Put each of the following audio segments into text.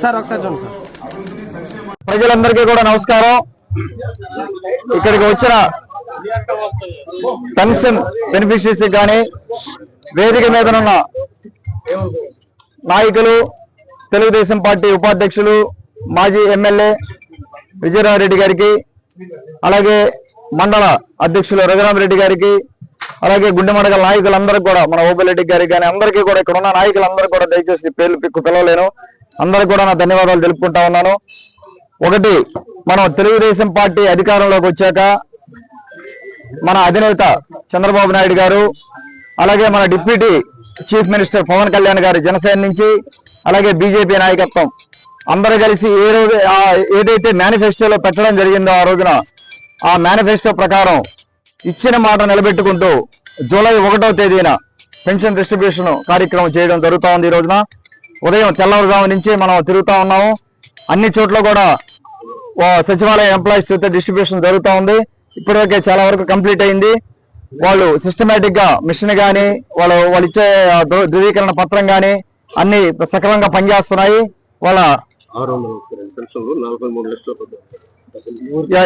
Sir ఒకసారి చూడండి sir. ప్రజలందరికీ కూడా నమస్కారం. ఇక్కడికి వచ్చిన పెన్షన్ బెనిఫిషరీస్ కానీ వేదిక మీదనున్న నాయకులు, తెలుగుదేశం పార్టీ ఉపాధ్యక్షులు, మాజీ ఎమ్మెల్యే విజయరామరెడ్డి గారికి, అలాగే మండల అధ్యక్షులు రఘురామరెడ్డి గారికి, అలాగే గుండెమడగల నాయకులందరికీ కూడా, మన ఓబిరెడ్డి గారికి కానీ అందరికీ కూడా, ఇక్కడ ఉన్న నాయకులందరూ కూడా దయచేసి పేర్లు పిలవలేను, అందరికీ కూడా నా ధన్యవాదాలు తెలుపుకుంటా ఉన్నాను. ఒకటి, మనం తెలుగుదేశం పార్టీ అధికారంలోకి వచ్చాక మన అధినేత చంద్రబాబు నాయుడు గారు, అలాగే మన deputy chief minister Pavan Kalyan garu Janasena నుంచి, అలాగే బీజేపీ నాయకత్వం అందరూ కలిసి ఏదైతే మేనిఫెస్టోలో పెట్టడం జరిగిందో ఆ రోజున ఆ మేనిఫెస్టో ప్రకారం ఇచ్చిన మాట నిలబెట్టుకుంటూ జూలై 1వ తేదీన పెన్షన్ డిస్ట్రిబ్యూషన్ కార్యక్రమం చేయడం జరుగుతూ ఉంది. ఈ రోజున ఉదయం తెల్లవారుజాము నుంచి మనం తిరుగుతూ ఉన్నాము. అన్ని చోట్ల కూడా సచివాలయ ఎంప్లాయీస్ చేత డిస్ట్రిబ్యూషన్ జరుగుతూ ఉంది. ఇప్పటివరకే చాలా వరకు కంప్లీట్ అయింది. వాళ్ళు సిస్టమేటిక్ గా మిషన్ కానీ వాళ్ళు ఇచ్చే ధృవీకరణ పత్రం కానీ అన్ని సక్రమంగా పనిచేస్తున్నాయి. వాళ్ళ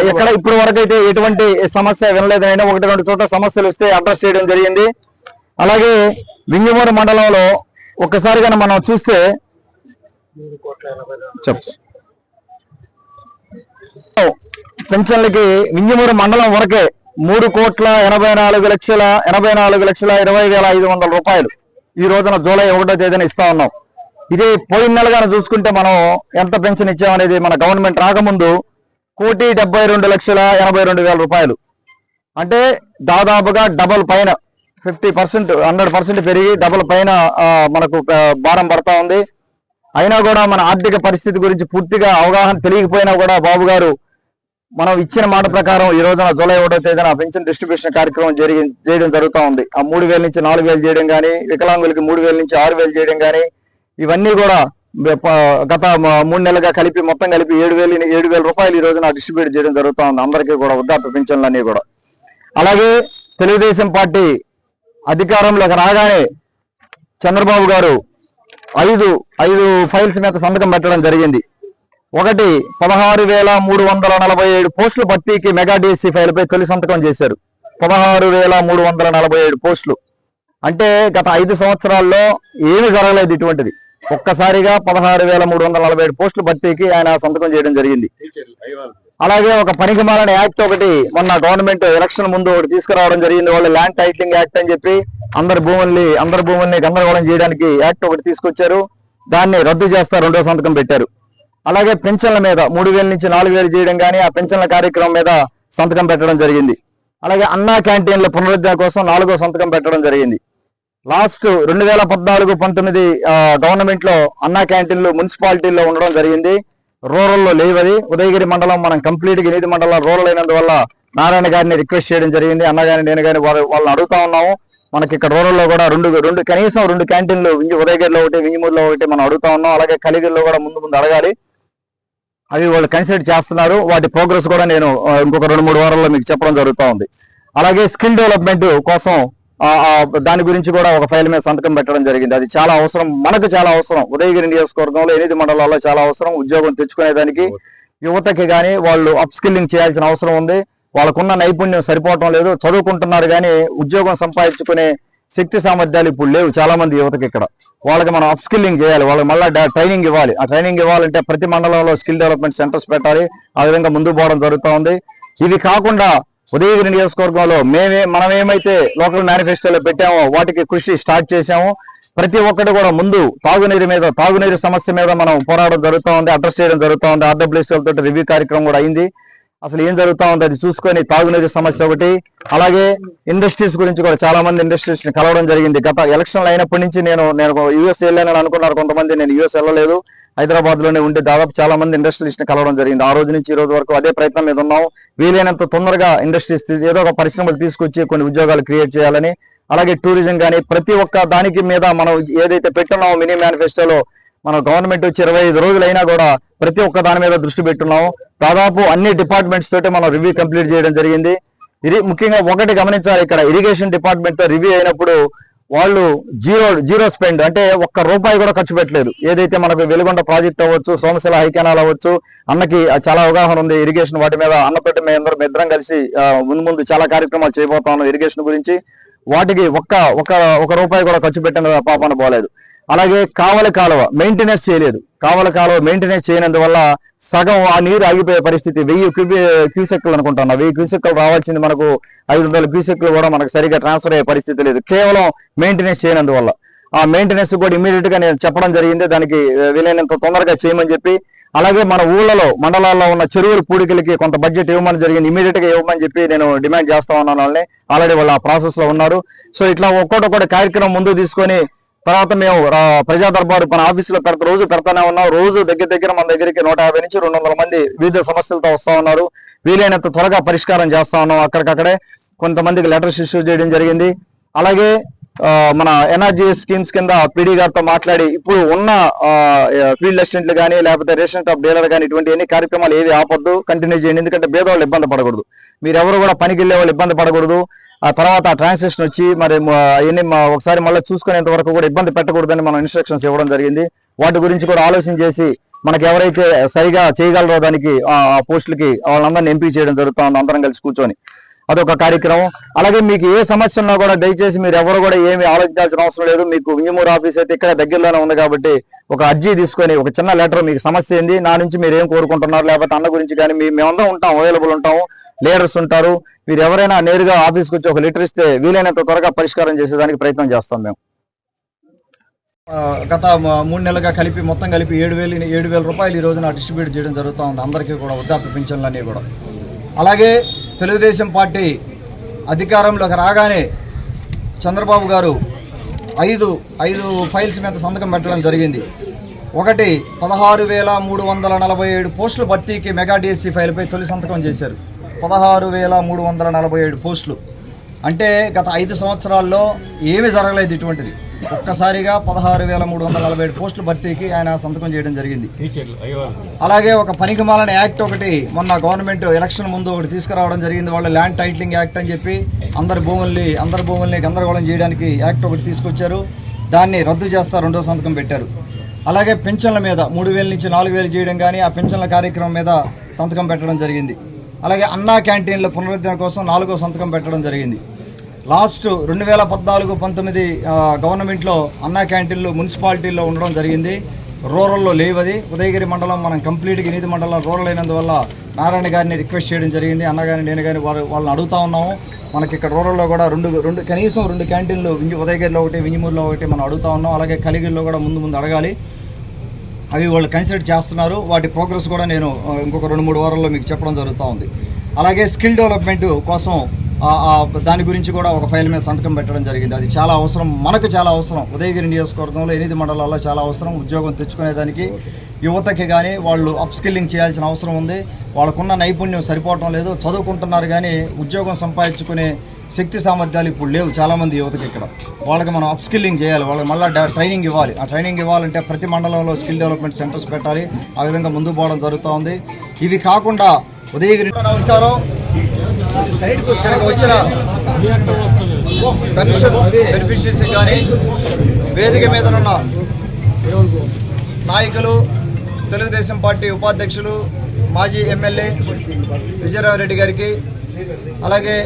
ఎక్కడ ఇప్పటి వరకు అయితే ఎటువంటి సమస్య వినలేదైనా 1-2 చోట్ల సమస్యలు వస్తే అడ్రస్ చేయడం జరిగింది. అలాగే వింజమూరు మండలంలో ఒక్కసారిగా మనం చూస్తే పెన్షన్లకి వింజమూరు మండలం వరకే 3,84,84,20,500 రూపాయలు ఈ రోజున జూలై 1వ తేదీన ఇస్తా ఉన్నాం. ఇదే పోయిన నెలగానే చూసుకుంటే మనం ఎంత పెన్షన్ ఇచ్చామనేది మన గవర్నమెంట్ రాకముందు 1,72,82,000 రూపాయలు. అంటే దాదాపుగా డబల్ పైన 50%, 100% పెరిగి డబల్ పైన మనకు భారం పడతా ఉంది. అయినా కూడా మన ఆర్థిక పరిస్థితి గురించి పూర్తిగా అవగాహన తెలియకపోయినా కూడా బాబు గారు మనం ఇచ్చిన మాట ప్రకారం ఈ రోజున జూలై 1వ తేదీన పెన్షన్ డిస్ట్రిబ్యూషన్ కార్యక్రమం చేయడం జరుగుతూ ఉంది. ఆ 3,000 నుంచి 4,000 చేయడం కానీ, వికలాంగులకి 3,000 నుంచి 6,000 చేయడం కానీ, ఇవన్నీ కూడా గత 3 నెలలుగా కలిపి మొత్తం కలిపి 7,000 రూపాయలు ఈ రోజున డిస్ట్రిబ్యూట్ చేయడం జరుగుతూ ఉంది అందరికీ కూడా, వృద్ధాప్య పెన్షన్లన్నీ కూడా. అలాగే తెలుగుదేశం పార్టీ అధికారంలోకి రాగానే చంద్రబాబు గారు 5 ఫైల్స్ మీద సంతకం పెట్టడం జరిగింది. ఒకటి, 16,347 పోస్టుల భర్తీకి మెగా డిఎస్సి ఫైల్ పై తొలి సంతకం చేశారు. 16,347 పోస్టులు అంటే గత 5 సంవత్సరాల్లో ఏమీ జరగలేదు ఇటువంటిది. ఒక్కసారిగా 16,347 పోస్టుల భర్తీకి ఆయన సంతకం చేయడం జరిగింది. అలాగే ఒక పనికిమాలిన యాక్ట్ ఒకటి మొన్న గవర్నమెంట్ ఎలక్షన్ ముందు ఒకటి తీసుకురావడం జరిగింది. వాళ్ళు ల్యాండ్ టైటిలింగ్ యాక్ట్ అని చెప్పి అందరి భూముల్ని గందరగోళం చేయడానికి యాక్ట్ ఒకటి తీసుకొచ్చారు. దాన్ని రద్దు చేస్తా 2వ సంతకం పెట్టారు. అలాగే పెన్షన్ల మీద 3,000 నుంచి 4,000 చేయడం కానీ ఆ పెన్షన్ల కార్యక్రమం మీద సంతకం పెట్టడం జరిగింది. అలాగే అన్నా క్యాంటీన్ల పునరుద్ధరణ కోసం 4వ సంతకం పెట్టడం జరిగింది. లాస్ట్ 2014-19 గవర్నమెంట్ లో అన్నా క్యాంటీన్లు మున్సిపాలిటీల్లో ఉండడం జరిగింది. రూరల్లో లేవది. ఉదయగిరి మండలం మనం కంప్లీట్ గా 8 మండలం రూరల్ అయినందువల్ల నారాయణ గారిని రిక్వెస్ట్ చేయడం జరిగింది. అన్న గారిని నేను కానీ వాళ్ళని అడుగుతా ఉన్నాము. మనకి ఇక్కడ రూరల్లో కూడా కనీసం 2 క్యాంటీన్లు ఉదయగిరిలో ఒకటి, వింజమూరులో ఒకటి మనం అడుగుతా ఉన్నాం. అలాగే కలిగిరిలో కూడా ముందు అడగాలి. అవి వాళ్ళు కన్సిడర్ చేస్తున్నారు. వాటి ప్రోగ్రెస్ కూడా నేను ఇంకొక 2-3 వారాల్లో మీకు చెప్పడం జరుగుతూ ఉంది. అలాగే స్కిల్ డెవలప్మెంట్ కోసం దాని గురించి కూడా ఒక ఫైల్ మీద సంతకం పెట్టడం జరిగింది. అది చాలా అవసరం, మనకు చాలా అవసరం. ఉదయగిరి నియోజకవర్గంలో 8 మండలాల్లో చాలా అవసరం. ఉద్యోగం తెచ్చుకునేదానికి యువతకి కానీ వాళ్ళు అప్ స్కిల్లింగ్ చేయాల్సిన అవసరం ఉంది. వాళ్ళకున్న నైపుణ్యం సరిపోవటం లేదు. చదువుకుంటున్నారు కానీ ఉద్యోగం సంపాదించుకునే శక్తి సామర్థ్యాలు ఇప్పుడు లేవు చాలా మంది యువతకి. ఇక్కడ వాళ్ళకి మనం అప్ స్కిల్లింగ్ చేయాలి, వాళ్ళకి మళ్ళీ ట్రైనింగ్ ఇవ్వాలి. ఆ ట్రైనింగ్ ఇవ్వాలంటే ప్రతి మండలంలో స్కిల్ డెవలప్మెంట్ సెంటర్స్ పెట్టాలి. ఆ విధంగా ముందుకు పోవడం జరుగుతూ ఉంది. ఇవి కాకుండా ఉదయగిరి నియోజకవర్గంలో మనం ఏమైతే లోకల్ మేనిఫెస్టోలో పెట్టామో వాటికి కృషి స్టార్ట్ చేశాము. ప్రతి ఒక్కటి కూడా ముందు తాగునీరు సమస్య మీద మనం పోరాడడం జరుగుతూ ఉంది, అడ్రస్ చేయడం జరుగుతూ ఉంది. ఆర్డబ్ల్యూసీలతో రివ్యూ కార్యక్రమం కూడా అయింది. అసలు ఏం జరుగుతూ ఉంది అది చూసుకొని తాగునీరు సమస్య ఒకటి. అలాగే ఇండస్ట్రీస్ గురించి కూడా చాలా మంది ఇండస్ట్రీస్ ని కలవడం జరిగింది. గత ఎలక్షన్లు అయినప్పటి నుంచి నేను యూఎస్ వెళ్ళానని అనుకున్నారు కొంతమంది. నేను యూఎస్ వెళ్ళలేదు, హైదరాబాద్ లోనే ఉండి దాదాపు చాలా మంది ఇండస్ట్రియలిస్ట్ ని కలవడం జరిగింది. ఆ రోజు నుంచి ఈ రోజు వరకు అదే ప్రయత్నం మీద ఉన్నాం. వీలైనంత తొందరగా ఇండస్ట్రీస్ ఏదో ఒక పరిశ్రమలు తీసుకొచ్చి కొన్ని ఉద్యోగాలు క్రియేట్ చేయాలని, అలాగే టూరిజం కానీ ప్రతి ఒక్క దానికి మీద మనం ఏదైతే పెట్టున్నామో మినీ మేనిఫెస్టోలో మన గవర్నమెంట్ వచ్చి 25 రోజులైనా కూడా ప్రతి ఒక్క దాని మీద దృష్టి పెట్టున్నాము. దాదాపు అన్ని డిపార్ట్మెంట్స్ తోటి మనం రివ్యూ కంప్లీట్ చేయడం జరిగింది. ఇది ముఖ్యంగా ఒకటి గమనించాలి, ఇక్కడ ఇరిగేషన్ డిపార్ట్మెంట్ తో రివ్యూ అయినప్పుడు వాళ్ళు జీరో స్పెండ్, అంటే ఒక్క రూపాయి కూడా ఖర్చు పెట్టలేదు. ఏదైతే మనకు వెలుగొండ ప్రాజెక్ట్ అవ్వచ్చు, సోమశిల హైకెనాల్ అవ్వచ్చు, అన్నకి చాలా అవగాహన ఉంది ఇరిగేషన్ వాటి మీద. అన్నతోటి మేము ఇద్దరం కలిసి ముందు చాలా కార్యక్రమాలు చేయబోతా ఉన్నాం ఇరిగేషన్ గురించి. వాటికి ఒక రూపాయి కూడా ఖర్చు పెట్టిన పాపాన పోలేదు. అలాగే కావలి కాలువ మెయింటెనెన్స్ చేయలేదు. కావలి కాలువ మెయింటెనెన్స్ చేయనందువల్ల సగం ఆ నీరు ఆగిపోయే పరిస్థితి. 1000 క్యూసెక్లు అనుకుంటున్నా, 1000 క్యూసెక్లు రావాల్సింది మనకు 500 క్యూసెక్లు కూడా మనకు సరిగా ట్రాన్స్ఫర్ అయ్యే పరిస్థితి లేదు, కేవలం మెయింటెనెన్స్ చేయనందువల్ల. ఆ మెయింటెనెన్స్ కూడా ఇమీడియట్ గా నేను చెప్పడం జరిగింది, దానికి వీలైనంత తొందరగా చేయమని చెప్పి. అలాగే మన ఊళ్ళలో మండలాల్లో ఉన్న చెరువుల పూడికలకి కొంత బడ్జెట్ ఇవ్వమని జరిగింది, ఇమీడియట్ గా ఇవ్వమని చెప్పి నేను డిమాండ్ చేస్తా ఉన్నాను వాళ్ళని. ఆల్రెడీ వాళ్ళు ఆ ప్రాసెస్ లో ఉన్నారు. సో ఇట్లా ఒక్కొక్కటి కార్యక్రమం ముందుకు తీసుకొని తర్వాత మేము ప్రజా దర్బారు మన ఆఫీసులో రోజు పెడతానే ఉన్నాం. రోజు దగ్గర మన దగ్గరికి 150 నుంచి 200 మంది వివిధ సమస్యలతో వస్తా ఉన్నారు. వీలైనంత త్వరగా పరిష్కారం చేస్తా ఉన్నాం. అక్కడికక్కడే కొంతమందికి లెటర్స్ ఇష్యూ చేయడం జరిగింది. అలాగే మన ఎన్ఆర్జీ స్కీమ్స్ కింద పీడీ గారితో మాట్లాడి ఇప్పుడు ఉన్న ఫీల్డ్ అసిస్టెంట్లు కానీ లేకపోతే రేషన్ షాప్ డీలర్ కానీ ఇటువంటి ఎన్ని కార్యక్రమాలు ఏవి ఆపొద్దు, కంటిన్యూ చేయండి. ఎందుకంటే పేదవాళ్ళు ఇబ్బంది పడకూడదు, మీరెవరు కూడా పనికి వెళ్ళే వాళ్ళు ఇబ్బంది పడకూడదు. ఆ తర్వాత ట్రాన్సాక్షన్ వచ్చి మరి అవన్నీ ఒకసారి మళ్ళీ చూసుకునేంత వరకు కూడా ఇబ్బంది పెట్టకూడదని మనం ఇన్స్ట్రక్షన్స్ ఇవ్వడం జరిగింది. వాటి గురించి కూడా ఆలోచన చేసి మనకి ఎవరైతే సరిగా చేయగలరో దానికి ఆ పోస్టులకి వాళ్ళందరినీ ఎంపిక చేయడం జరుగుతుంది, అందరం కలిసి కూర్చొని. అదొక కార్యక్రమం. అలాగే మీకు ఏ సమస్య ఉన్నా కూడా దయచేసి మీరు ఎవరు కూడా ఏమి ఆలోచించాల్సిన అవసరం లేదు. మీకు వింజమూరు ఆఫీస్ అయితే ఇక్కడ దగ్గరలోనే ఉంది కాబట్టి ఒక అర్జీ తీసుకొని ఒక చిన్న లెటర్, మీకు సమస్య ఏంది, నా నుంచి మీరు ఏం కోరుకుంటున్నారు, లేకపోతే అన్న గురించి కానీ మేమందరం ఉంటాం, అవైలబుల్ ఉంటాము, లీడర్స్ ఉంటారు. మీరు ఎవరైనా నేరుగా ఆఫీస్కి వచ్చి ఒక లెటర్ ఇస్తే వీలైనంత త్వరగా పరిష్కారం చేసేదానికి ప్రయత్నం చేస్తాం మేము. గత 3 నెలలుగా కలిపి మొత్తం కలిపి 7,000 రూపాయలు ఈ రోజున డిస్ట్రిబ్యూట్ చేయడం జరుగుతూ ఉంది అందరికీ కూడా, వృద్ధాప్య పింఛన్లన్నీ కూడా. అలాగే తెలుగుదేశం పార్టీ అధికారంలోకి రాగానే చంద్రబాబు గారు 5 ఫైల్స్ మీద సంతకం పెట్టడం జరిగింది. ఒకటి 16,347 పోస్టుల భర్తీకి మెగా డిఎస్సి ఫైల్పై తొలి సంతకం చేశారు. 16,347 పోస్టులు అంటే గత 5 సంవత్సరాల్లో ఏమీ జరగలేదు ఇటువంటిది. ఒక్కసారిగా 16,347 పోస్టుల భర్తీకి ఆయన సంతకం చేయడం జరిగింది. అలాగే ఒక పనికిమాలిన యాక్ట్ ఒకటి మొన్న గవర్నమెంట్ ఎలక్షన్ ముందు ఒకటి తీసుకురావడం జరిగింది. వాళ్ళు ల్యాండ్ టైటిలింగ్ యాక్ట్ అని చెప్పి అందరి భూముల్ని గందరగోళం చేయడానికి యాక్ట్ ఒకటి తీసుకొచ్చారు. దాన్ని రద్దు చేస్తా రెండో సంతకం పెట్టారు. అలాగే పెన్షన్ల మీద 3,000 నుంచి 4,000 చేయడం కానీ ఆ పెన్షన్ల కార్యక్రమం మీద సంతకం పెట్టడం జరిగింది. అలాగే అన్నా క్యాంటీన్ల పునరుద్ధరణ కోసం 4వ సంతకం పెట్టడం జరిగింది. లాస్ట్ 2014-19 గవర్నమెంట్లో అన్నా క్యాంటీన్లు మున్సిపాలిటీల్లో ఉండడం జరిగింది, రూరల్లో లేవది. ఉదయగిరి మండలం మనం కంప్లీట్గా 8 మండలం రూరల్ అయినందువల్ల నారాయణ గారిని రిక్వెస్ట్ చేయడం జరిగింది. అన్న గారిని నేను కానీ వాళ్ళని అడుగుతా ఉన్నాము. మనకి ఇక్కడ రూరల్లో కూడా కనీసం 2 క్యాంటీన్లు ఉదయగిరిలో ఒకటి, వింజమూరులో ఒకటి మనం అడుగుతా ఉన్నాం. అలాగే కలిగిరిలో కూడా ముందు అడగాలి. అవి వాళ్ళు కన్సిడర్ చేస్తున్నారు. వాటి ప్రోగ్రెస్ కూడా నేను ఇంకొక 2-3 వారాల్లో మీకు చెప్పడం జరుగుతూ ఉంది. అలాగే స్కిల్ డెవలప్మెంట్ కోసం దాని గురించి కూడా ఒక ఫైల్ మీద సంతకం పెట్టడం జరిగింది. అది చాలా అవసరం, మనకు చాలా అవసరం. ఉదయగిరి నియోజకవర్గంలో 8 మండలాల్లో చాలా అవసరం. ఉద్యోగం తెచ్చుకునేదానికి యువతకి కానీ వాళ్ళు అప్స్కిల్లింగ్ చేయాల్సిన అవసరం ఉంది. వాళ్ళకున్న నైపుణ్యం సరిపోవటం లేదు, చదువుకుంటున్నారు కానీ ఉద్యోగం సంపాదించుకునే శక్తి సామర్థ్యాలు ఇప్పుడు లేవు చాలామంది యువతకి. ఇక్కడ వాళ్ళకి మనం అప్స్కిల్లింగ్ చేయాలి, వాళ్ళకి మళ్ళీ ట్రైనింగ్ ఇవ్వాలి. ఆ ట్రైనింగ్ ఇవ్వాలంటే ప్రతి మండలంలో స్కిల్ డెవలప్మెంట్ సెంటర్స్ పెట్టాలి. ఆ విధంగా ముందుకు పోవడం జరుగుతూ ఉంది. ఇవి కాకుండా ఉదయగిరి నమస్కారం వచ్చిన పెన్షన్ బెనిఫిషరీస్ కానీ వేదిక మీద ఉన్న నాయకులు, తెలుగుదేశం పార్టీ ఉపాధ్యక్షులు, మాజీ ఎమ్మెల్యే విజయరామరెడ్డి గారికి, అలాగే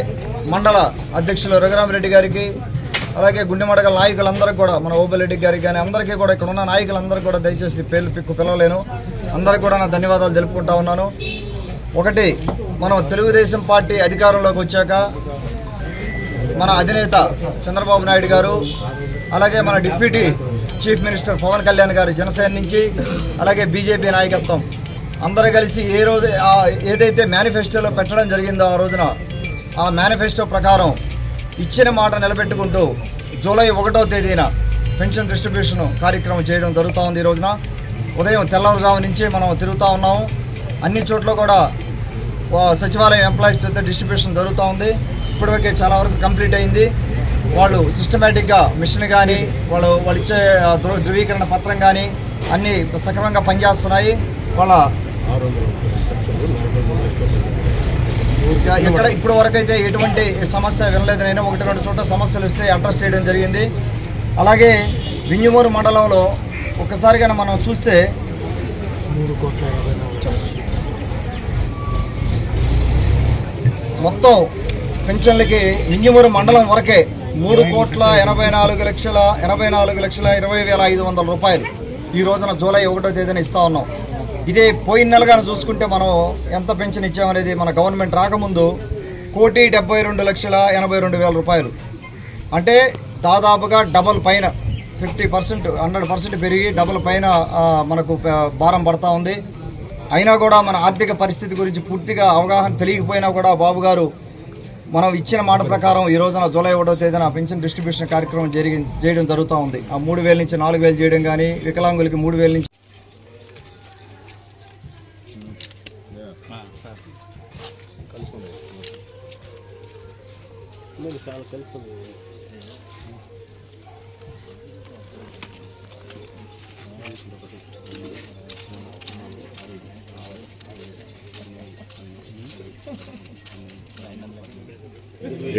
మండల అధ్యక్షులు రఘురామరెడ్డి గారికి, అలాగే గుండెమడగల నాయకులందరికీ కూడా, మన ఓబిరెడ్డి గారికి కానీ అందరికీ కూడా, ఇక్కడ ఉన్న నాయకులందరికీ కూడా దయచేసి పిలవలేను, అందరికీ కూడా నా ధన్యవాదాలు తెలుపుకుంటా ఉన్నాను. ఒకటి, మనం తెలుగుదేశం పార్టీ అధికారంలోకి వచ్చాక మన అధినేత చంద్రబాబు నాయుడు గారు, అలాగే మన deputy chief minister Pavan Kalyan garu Janasena నుంచి, అలాగే బీజేపీ నాయకత్వం అందరూ కలిసి ఏదైతే మేనిఫెస్టోలో పెట్టడం జరిగిందో ఆ రోజున ఆ మేనిఫెస్టో ప్రకారం ఇచ్చిన మాట నిలబెట్టుకుంటూ జూలై 1వ తేదీన పెన్షన్ డిస్ట్రిబ్యూషన్ కార్యక్రమం చేయడం జరుగుతూ ఉంది. ఈ రోజున ఉదయం తెల్లవారుజాము నుంచి మనం తిరుగుతూ ఉన్నాము. అన్ని చోట్ల కూడా సచివాలయం ఎంప్లాయీస్ అయితే డిస్ట్రిబ్యూషన్ జరుగుతూ ఉంది. ఇప్పటివరకే చాలా వరకు కంప్లీట్ అయింది. వాళ్ళు సిస్టమేటిక్గా మిషన్ కానీ వాళ్ళు ఇచ్చే ధృవీకరణ పత్రం కానీ అన్నీ సక్రమంగా పనిచేస్తున్నాయి. వాళ్ళ ఎక్కడ ఇప్పటి వరకు అయితే ఎటువంటి సమస్య వినలేదనైనా 1-2 చోట్ల సమస్యలు వస్తే అడ్రస్ చేయడం జరిగింది. అలాగే వింజమూరు మండలంలో ఒక్కసారిగా మనం చూస్తే మొత్తం పెన్షన్లకి వింజమూరు మండలం వరకే 3,84,20,500 రూపాయలు ఈ రోజున జూలై 1వ తేదీన ఇస్తా ఉన్నాం. ఇదే పోయిన నెలగా చూసుకుంటే మనం ఎంత పెన్షన్ ఇచ్చామనేది మన గవర్నమెంట్ రాకముందు 1,72,82,000 రూపాయలు. అంటే దాదాపుగా డబల్ పైన 50%, 100% పెరిగి డబల్ పైన మనకు భారం పడతా ఉంది. అయినా కూడా మన ఆర్థిక పరిస్థితి గురించి పూర్తిగా అవగాహన తెలియకపోయినా కూడా బాబు గారు మనం ఇచ్చిన మాట ప్రకారం ఈ రోజున జూలై 1వ తేదీన పెన్షన్ డిస్ట్రిబ్యూషన్ కార్యక్రమం చేయడం జరుగుతూ ఉంది. ఆ 3,000 నుంచి 4,000 చేయడం కానీ, వికలాంగులకి 3,000 నుంచి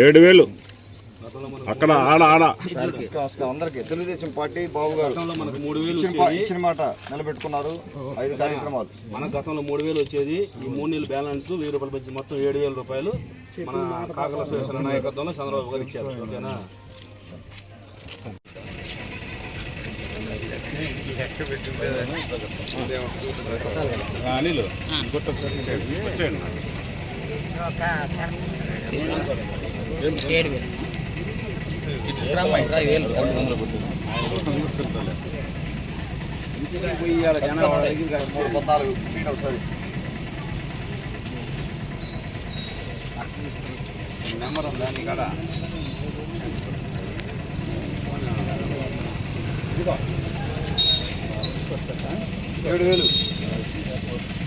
ఏడు వేలు అక్కడ ఆడ అందరికి తెలుగుదేశం పార్టీ బాబు గారు మనకు 3,000 ఇచ్చిన మాట నిలబెట్టుకున్నారు. 5 కార్యక్రమాలు మన గతంలో 3,000 వచ్చేది. ఈ 3 నెలలు బ్యాలెన్స్ 1,000 రూపాయలు పెంచి మొత్తం 7,000 రూపాయలు మన కాకల సురేశ్వర నాయకత్వంలో చంద్రబాబు గారు ఇచ్చారు. ఓకేనా? అనిల్ వచ్చేయండి. నెంబర్ ఉందా నీ కాడ?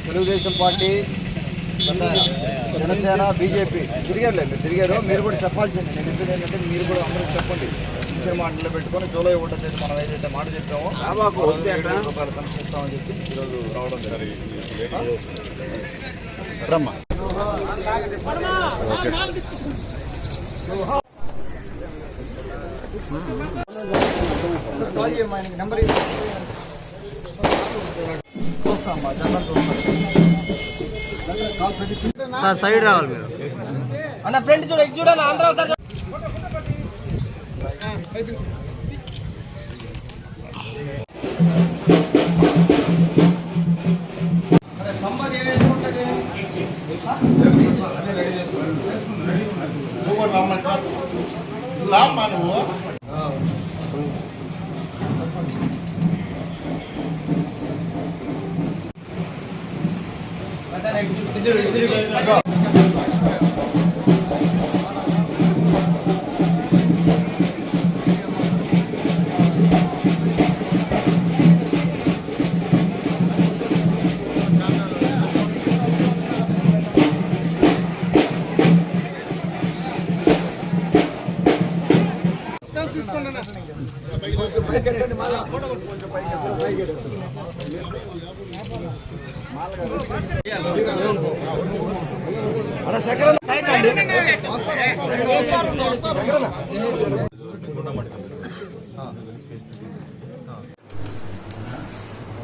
తెలుగుదేశం పార్టీ, జనసేన, బీజేపీ తిరిగారులే. మీరు తిరిగారు, మీరు కూడా చెప్పాల్సింది. నేను చెప్పేది ఏంటంటే మీరు కూడా అందరూ చెప్పండి. ఇచ్చిన మాటలు పెట్టుకొని జూలై 1వ తేదీ మనం ఏదైతే మాట చెప్పామో రూపాయలు పెన్షన్ ఇస్తామని చెప్పి ఈరోజు రావడం జరిగింది. నెంబర్ సార్ సైడ్ రావాలి మీరు అన్న. ఫ్రెండ్ చూడండి ఆంధ్ర అవుతారు.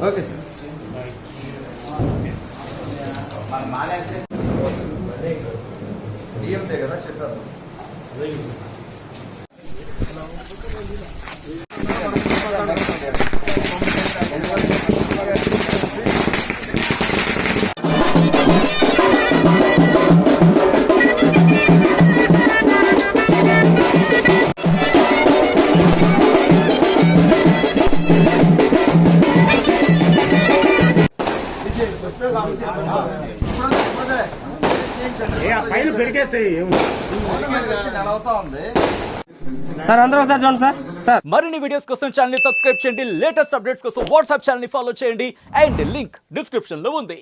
Okay sir. బియ్యంతే కదా చెప్పారు. సార్ అందరూ ఒకసారి చూడండి సార్. మరిన్ని వీడియోస్ కోసం ఛానల్ ని సబ్స్క్రైబ్ చేయండి. లేటెస్ట్ అప్డేట్స్ కోసం వాట్సాప్ ఛానల్ ని ఫాలో చేయండి. అండ్ లింక్ డిస్క్రిప్షన్ లో ఉంది.